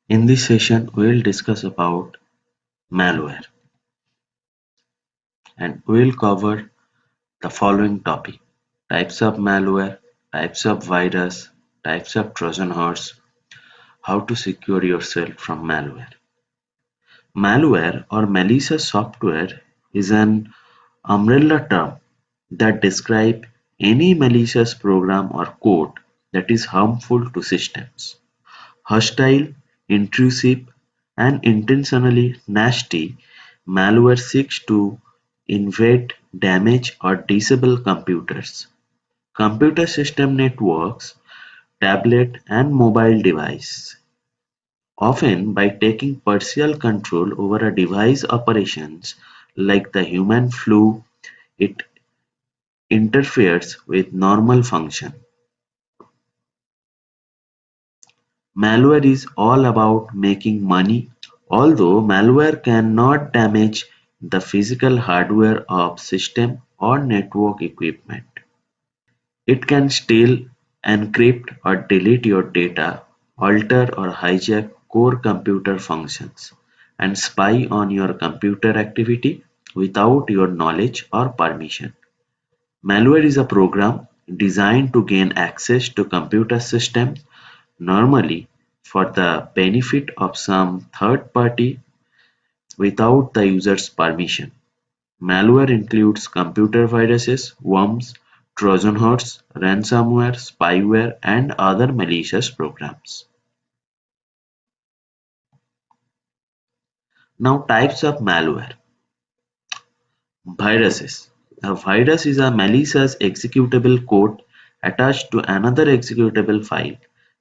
In this session, we will discuss about malware and we will cover the following topic: types of malware, types of virus, types of Trojan horse, how to secure yourself from malware. Malware or malicious software is an umbrella term that describes any malicious program or code that is harmful to systems. Hostile, intrusive, and intentionally nasty, malware seeks to invade, damage, or disable computers, computer system networks, tablet, and mobile devices, often by taking partial control over a device operations like the human flu. It interferes with normal function. Malware is all about making money. Although malware cannot damage the physical hardware of system or network equipment, it can steal, encrypt or delete your data, alter or hijack core computer functions, and spy on your computer activity without your knowledge or permission. Malware is a program designed to gain access to computer systems, normally for the benefit of some third party without the user's permission. Malware includes computer viruses, worms, Trojan horse, ransomware, spyware, and other malicious programs. Now, types of malware. Viruses. A virus is a malicious executable code attached to another executable file.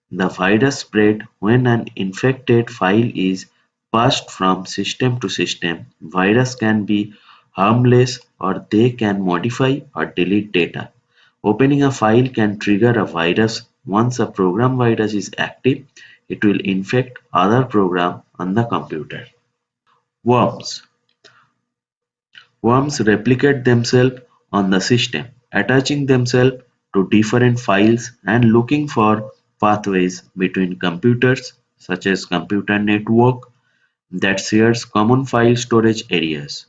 The virus spread when an infected file is passed from system to system. Virus can be harmless or they can modify or delete data. Opening a file can trigger a virus. Once a program virus is active, it will infect other program on the computer. Worms. Worms replicate themselves on the system, attaching themselves to different files and looking for pathways between computers, such as computer network that shares common file storage areas.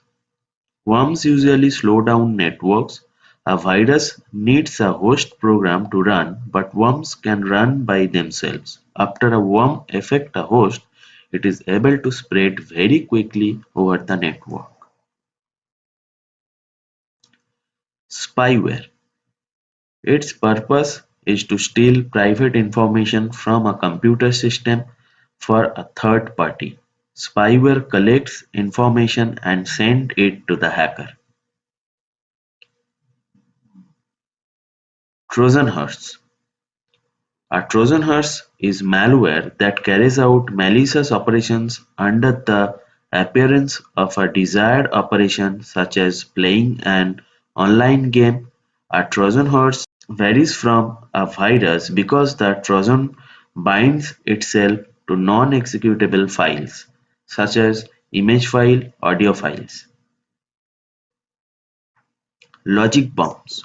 Worms usually slow down networks. A virus needs a host program to run, but worms can run by themselves. After a worm affects a host, it is able to spread very quickly over the network. Spyware. Its purpose is to steal private information from a computer system for a third party. Spyware collects information and sends it to the hacker. Trojan horse. A Trojan horse is malware that carries out malicious operations under the appearance of a desired operation, such as playing an online game. A Trojan horse varies from a virus because the Trojan binds itself to non-executable files, such as image file, audio files. Logic bombs.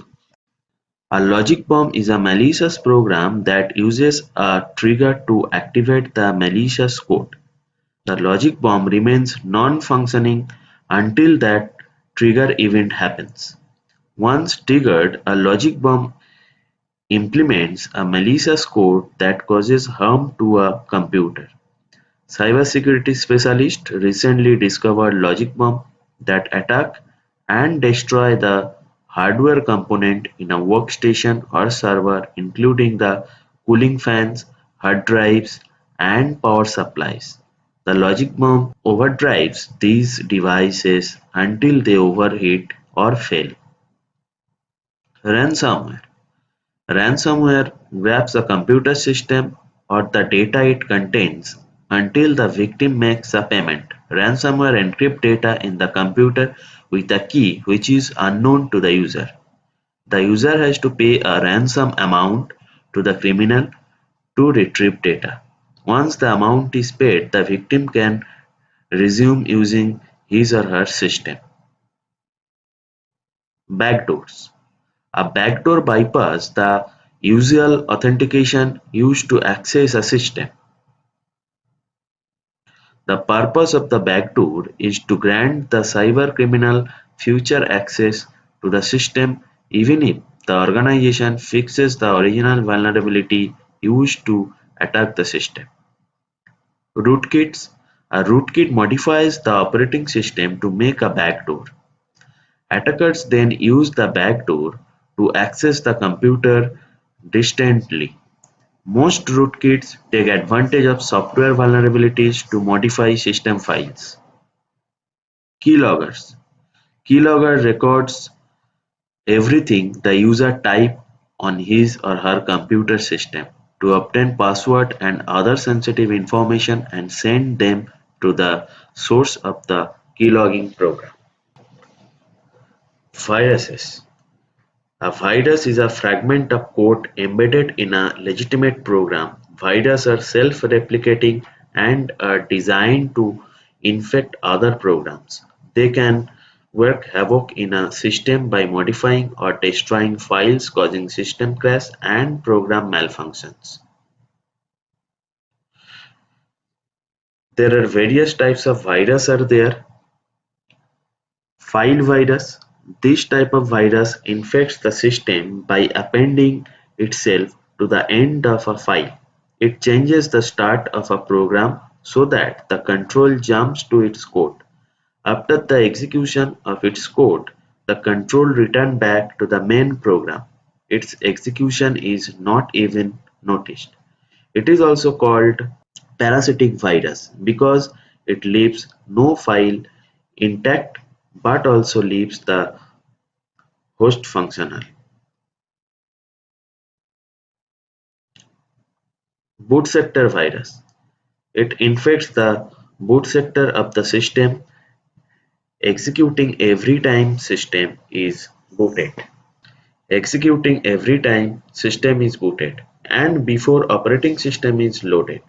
A logic bomb is a malicious program that uses a trigger to activate the malicious code. The logic bomb remains non-functioning until that trigger event happens. Once triggered, a logic bomb implements a malicious code that causes harm to a computer. Cybersecurity specialists recently discovered logic bombs that attack and destroy the hardware component in a workstation or server, including the cooling fans, hard drives, and power supplies. The logic bomb overdrives these devices until they overheat or fail. Ransomware. Ransomware grabs a computer system or the data it contains until the victim makes a payment. Ransomware encrypts data in the computer with a key which is unknown to the user. The user has to pay a ransom amount to the criminal to retrieve data. Once the amount is paid, the victim can resume using his or her system. Backdoors. A backdoor bypasses the usual authentication used to access a system. The purpose of the backdoor is to grant the cybercriminal future access to the system even if the organization fixes the original vulnerability used to attack the system. Rootkits: a rootkit modifies the operating system to make a backdoor. Attackers then use the backdoor to access the computer distantly. Most rootkits take advantage of software vulnerabilities to modify system files. Keyloggers: Keylogger records everything the user types on his or her computer system to obtain password and other sensitive information and send them to the source of the keylogging program. Viruses: A virus is a fragment of code embedded in a legitimate program. Viruses are self-replicating and are designed to infect other programs. They can work havoc in a system by modifying or destroying files, causing system crash and program malfunctions. There are various types of virus are there. File virus: This type of virus infects the system by appending itself to the end of a file. It changes the start of a program so that the control jumps to its code. After the execution of its code, the control returns back to the main program. Its execution is not even noticed. It is also called parasitic virus because it leaves no file intact but also leaves the host functional. Boot sector virus: It infects the boot sector of the system, executing every time system is booted. Executing every time system is booted and before operating system is loaded.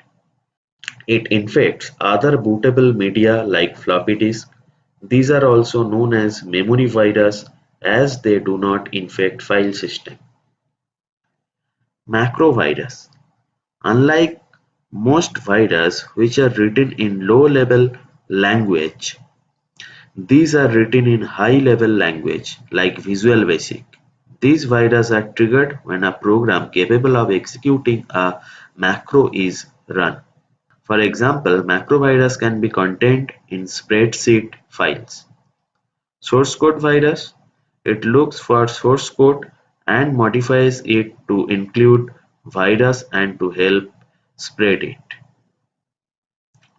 It infects other bootable media like floppy disk. These are also known as memory virus as they do not infect file system. Macrovirus: Unlike most viruses which are written in low-level language, these are written in high-level language like Visual Basic. These viruses are triggered when a program capable of executing a macro is run. For example, macrovirus can be contained in spreadsheet files. Source code virus: It looks for source code and modifies it to include virus and to help spread it.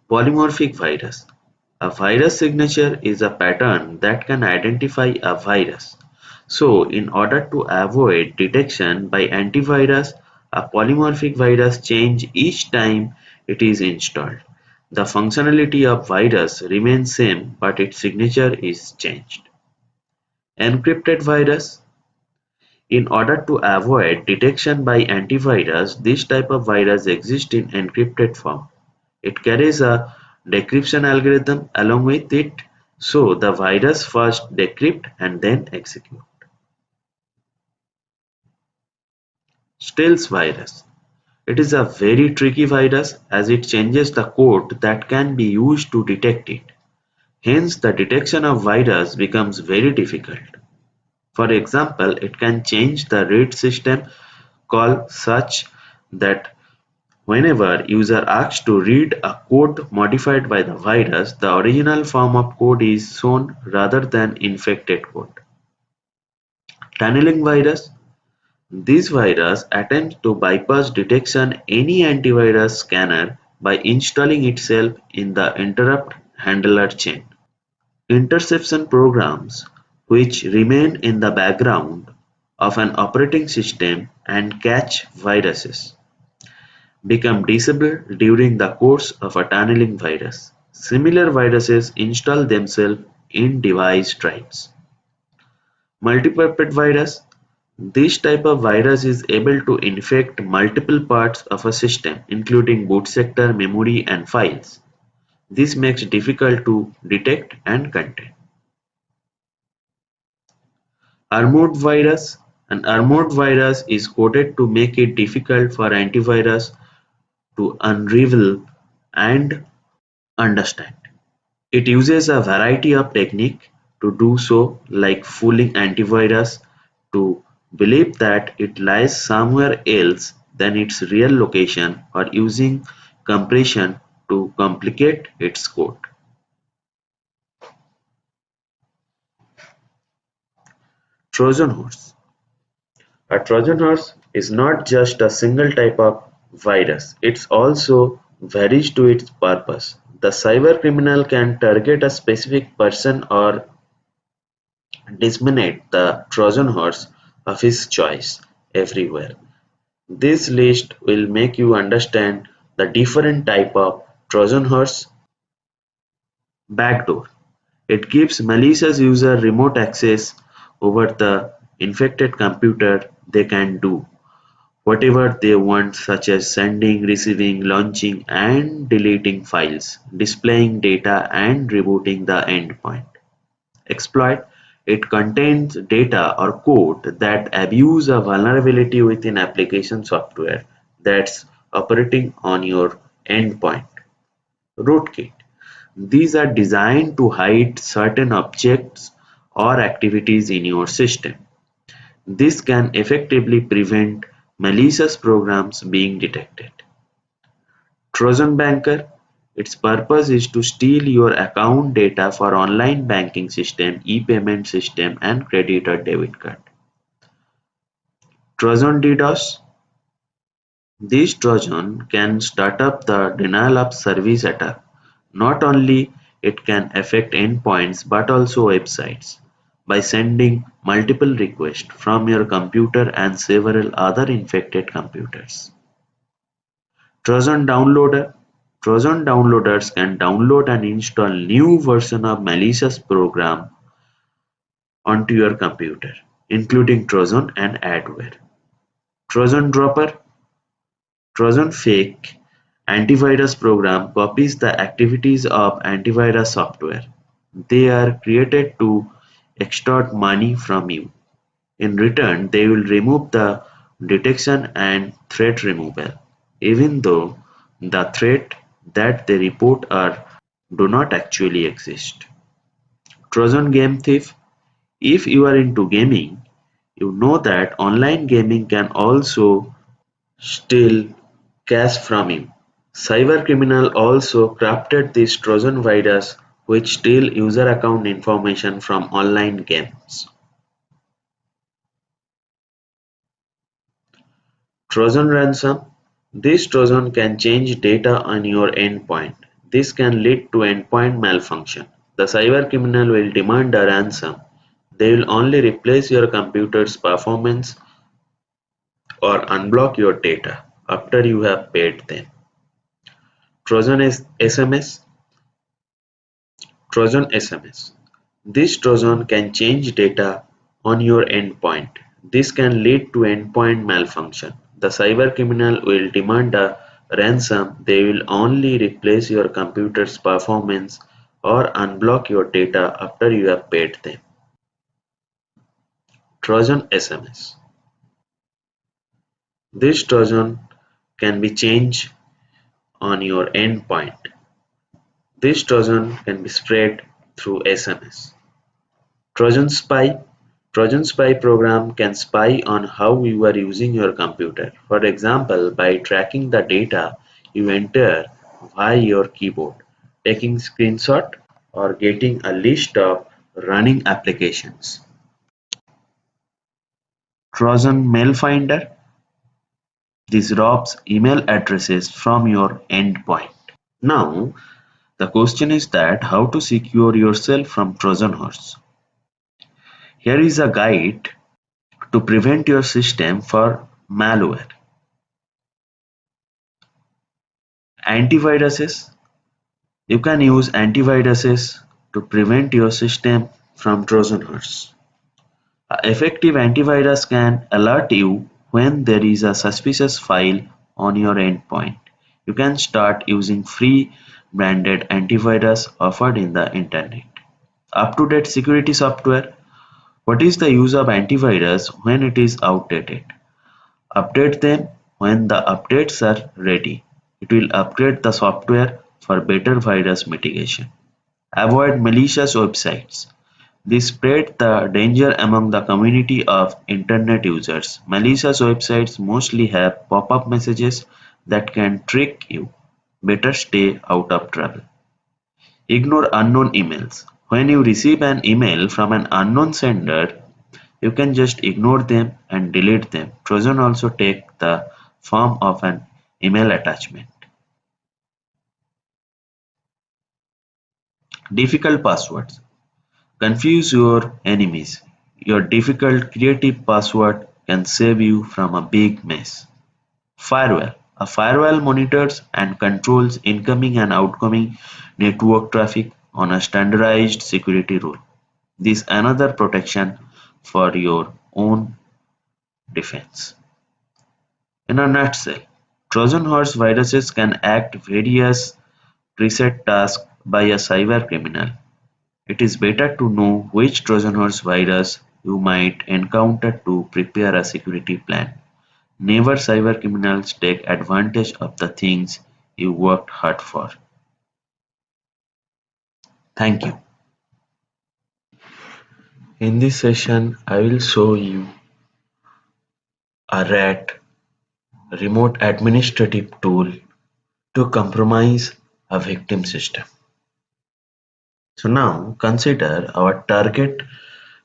Polymorphic virus: A virus signature is a pattern that can identify a virus. So, in order to avoid detection by antivirus, a polymorphic virus change each time it is installed. The functionality of virus remains same but its signature is changed. Encrypted virus: In order to avoid detection by antivirus, this type of virus exists in encrypted form. It carries a decryption algorithm along with it, so the virus first decrypt and then execute. Stealth virus: It is a very tricky virus as it changes the code that can be used to detect it. Hence, the detection of virus becomes very difficult. For example, it can change the read system call such that whenever user asks to read a code modified by the virus, the original form of code is shown rather than infected code. Tunneling virus: This virus attempts to bypass detection any antivirus scanner by installing itself in the interrupt handler chain. Interception programs, which remain in the background of an operating system and catch viruses, become disabled during the course of a tunneling virus. Similar viruses install themselves in device drives. Multipurpose virus: This type of virus is able to infect multiple parts of a system, including boot sector, memory, and files. This makes it difficult to detect and contain. Armored virus: An armored virus is coded to make it difficult for antivirus to unravel and Understand. It uses a variety of techniques to do so, like fooling antivirus to believe that it lies somewhere else than its real location, or using compression to complicate its code. Trojan horse. A Trojan horse is not just a single type of virus, it also varies to its purpose. The cybercriminal can target a specific person or disseminate the Trojan horse of his choice everywhere. This list will make you understand the different type of Trojan horse. Backdoor. It gives malicious user remote access over the infected computer. They can do whatever they want, such as sending, receiving, launching and deleting files, displaying data and rebooting the endpoint. Exploit. It contains data or code that abuse a vulnerability within application software that's operating on your endpoint. Rootkit. These are designed to hide certain objects or activities in your system. This can effectively prevent malicious programs being detected. Trojan Banker. Its purpose is to steal your account data for online banking system, e-payment system, and credit or debit card. Trojan DDoS. This Trojan can start up the denial of service attack. Not only it can affect endpoints but also websites by sending multiple requests from your computer and several other infected computers. Trojan Downloader. Trojan downloaders can download and install new version of malicious program onto your computer, including Trojan and adware. Trojan Dropper. Trojan fake antivirus program copies the activities of antivirus software. They are created to extort money from you. In return, they will remove the detection and threat removal, even though the threat that they report are do not actually exist. Trojan Game Thief. If you are into gaming, you know that online gaming can also steal cash from you. Cybercriminal also crafted this Trojan virus which steal user account information from online games. Trojan ransom. This Trojan can change data on your endpoint. This can lead to endpoint malfunction. The cybercriminal will demand a ransom. They will only replace your computer's performance or unblock your data after you have paid them. Trojan SMS. Trojan SMS. This Trojan can change data on your endpoint. This can lead to endpoint malfunction. The cybercriminal will demand a ransom. They will only replace your computer's performance or unblock your data after you have paid them. Trojan SMS. This Trojan can be changed on your endpoint. This Trojan can be spread through SMS. Trojan Spy. Trojan Spy program can spy on how you are using your computer. For example, by tracking the data you enter via your keyboard, taking screenshot or getting a list of running applications. Trojan Mail Finder. This robs email addresses from your endpoint. Now, the question is that how to secure yourself from Trojan horse. Here is a guide to prevent your system for malware. Antiviruses. You can use antiviruses to prevent your system from Trojan horse. A effective antivirus can alert you when there is a suspicious file on your endpoint. You can start using free branded antivirus offered in the internet. Up-to-date security software. What is the use of antivirus when it is outdated? Update them when the updates are ready. It will upgrade the software for better virus mitigation. Avoid malicious websites. This spread the danger among the community of internet users. Malicious websites mostly have pop-up messages that can trick you. Better stay out of trouble. Ignore unknown emails. When you receive an email from an unknown sender, you can just ignore them and delete them. Trojan also take the form of an email attachment. Difficult passwords. Confuse your enemies. Your difficult creative password can save you from a big mess. Firewall. A firewall monitors and controls incoming and outgoing network traffic on a standardized security rule. This another protection for your own defense. In a nutshell, Trojan horse viruses can act various preset tasks by a cyber criminal. It is better to know which Trojan horse virus you might encounter to prepare a security plan. Never cybercriminals take advantage of the things you worked hard for. Thank you. In this session, I will show you a RAT remote administrative tool to compromise a victim system. So now consider our target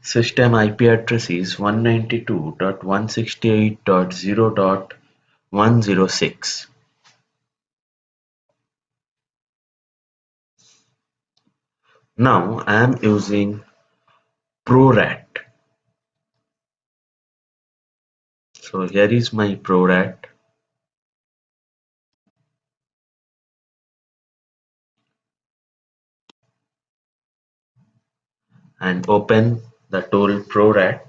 system IP address is 192.168.0.106. Now I am using ProRat. So here is my ProRat and open the tool ProRat.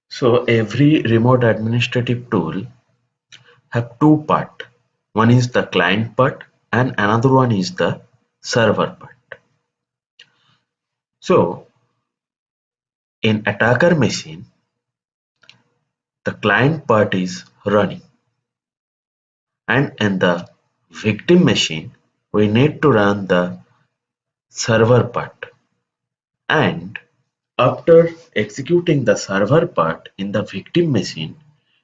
So every remote administrative tool have two part. One is the client part and another one is the server part. So in attacker machine, the client part is running, and in the victim machine, we need to run the server part. And after executing the server part in the victim machine,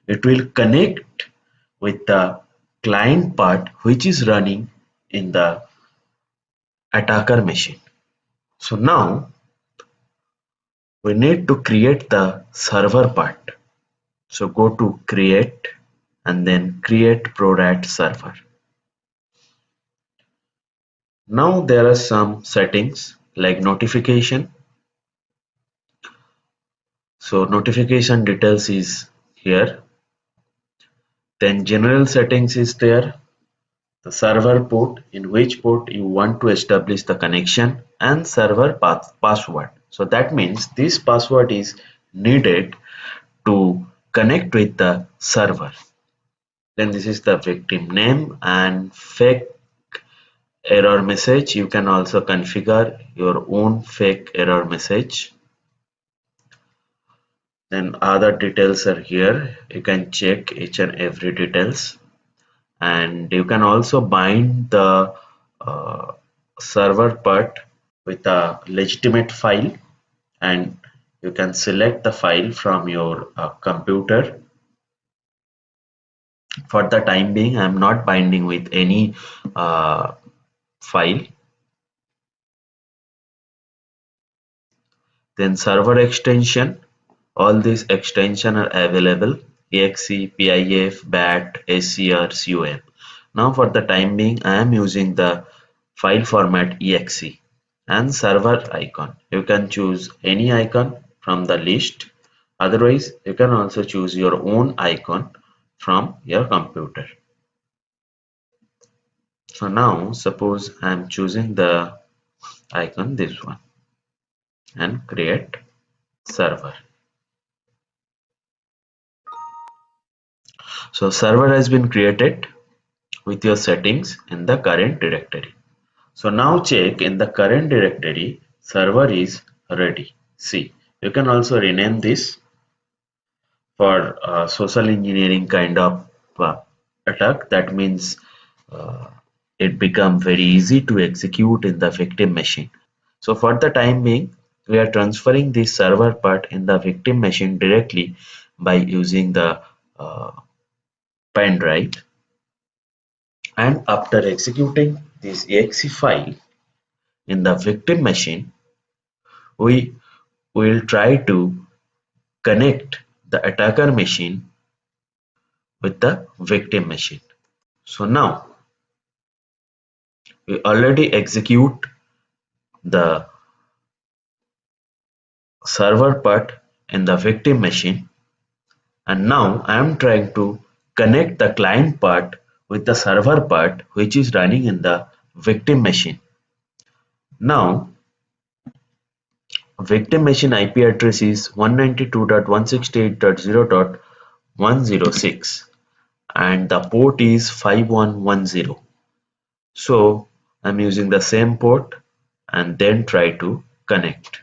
it will connect with the client part which is running in the attacker machine. So now we need to create the server part. So go to create and then create ProRat server. Now there are some settings like notification. So notification details is here. Then general settings is there. The server port, in which port you want to establish the connection, and server password. So that means this password is needed to connect with the server. Then this is the victim name and fake error message. You can also configure your own fake error message. Then other details are here. You can check each and every details, and you can also bind the uh, server part with a legitimate file, and you can select the file from your computer. For the time being, I am not binding with any file. Then server extension, all these extensions are available: exe, pif, bat, scr, cum. Now for the time being I am using the file format exe. And server icon, you can choose any icon from the list, otherwise you can also choose your own icon from your computer. So now suppose I am choosing the icon, this one, and create server. So server has been created with your settings in the current directory. So now check in the current directory, server is ready. See, you can also rename this for social engineering kind of uh, attack. That means uh, it become very easy to execute in the victim machine. So for the time being, we are transferring this server part in the victim machine directly by using the uh, pen drive. And after executing this exe file in the victim machine, we will try to connect the attacker machine with the victim machine. So now we already execute the server part in the victim machine, and now I am trying to connect the client part with the server part which is running in the victim machine. Now victim machine IP address is 192.168.0.106 and the port is 5110. So I'm using the same port and then try to connect.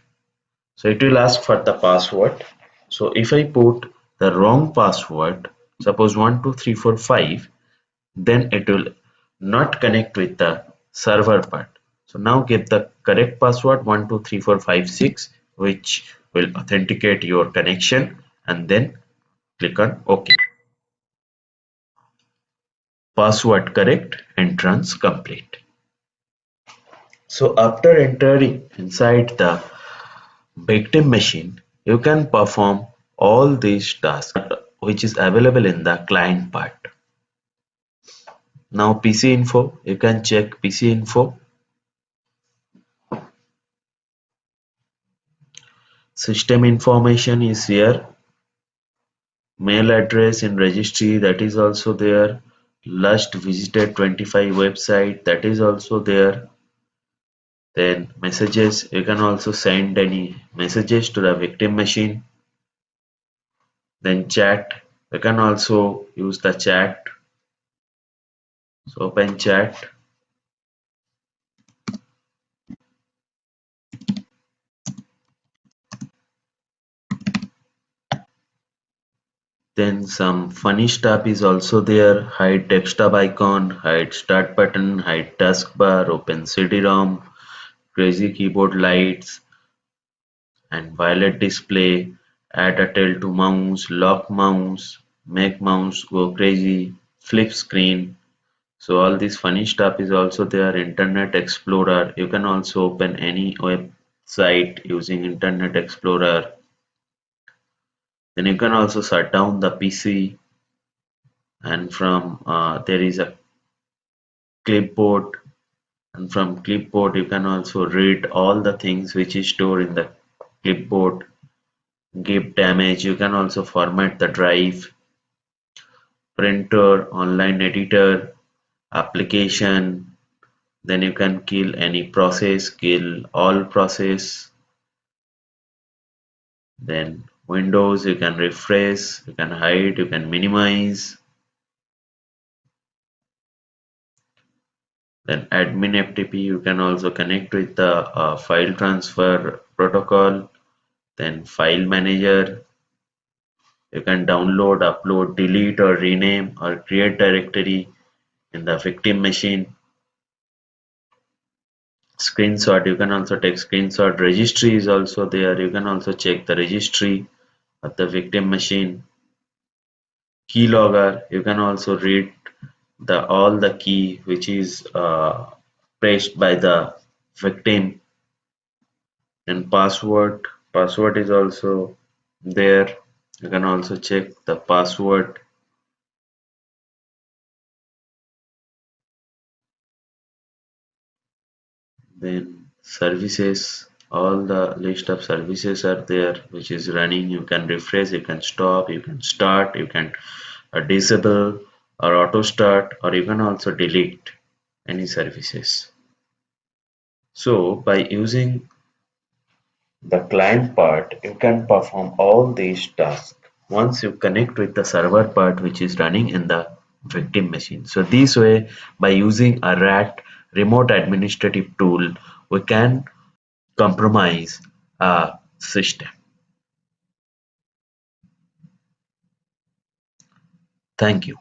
So it will ask for the password. So if I put the wrong password, suppose 12345, then it will not connect with the server part. So now give the correct password 123456, which will authenticate your connection, and then click on OK. Password correct, entrance complete. So after entering inside the victim machine, you can perform all these tasks which is available in the client part. Now PC info, you can check PC info. System information is here. Mail address in registry, that is also there. Last visited 25 website, that is also there. Then messages, you can also send any messages to the victim machine. Then chat, you can also use the chat. So open chat. Then some funny stuff is also there. Hide desktop icon, hide start button, hide taskbar, open CD-ROM, crazy keyboard lights and violet display, add a tail to mouse, lock mouse, make mouse go crazy, flip screen. So all this funny stuff is also there. Internet Explorer. You can also open any website using Internet Explorer. Then you can also shut down the PC, and from there is a clipboard, and from clipboard you can also read all the things which is stored in the clipboard. Give damage, you can also format the drive. Printer, online editor, application. Then you can kill any process, kill all process. Then Windows, you can refresh, you can hide, you can minimize. Then admin FTP, you can also connect with the file transfer protocol. Then file manager, you can download, upload, delete or rename or create directory in the victim machine. Screenshot, you can also take screenshot. Registry is also there, you can also check the registry of the victim machine. Keylogger, you can also read the all the key which is pressed by the victim. And password is also there, you can also check the password. Then services, all the list of services are there which is running. You can refresh, you can stop, you can start, you can disable or auto start, or you can also delete any services. So by using the client part, you can perform all these tasks once you connect with the server part which is running in the victim machine. So this way, by using a rat remote administrative tool, we can compromise a system. Thank you.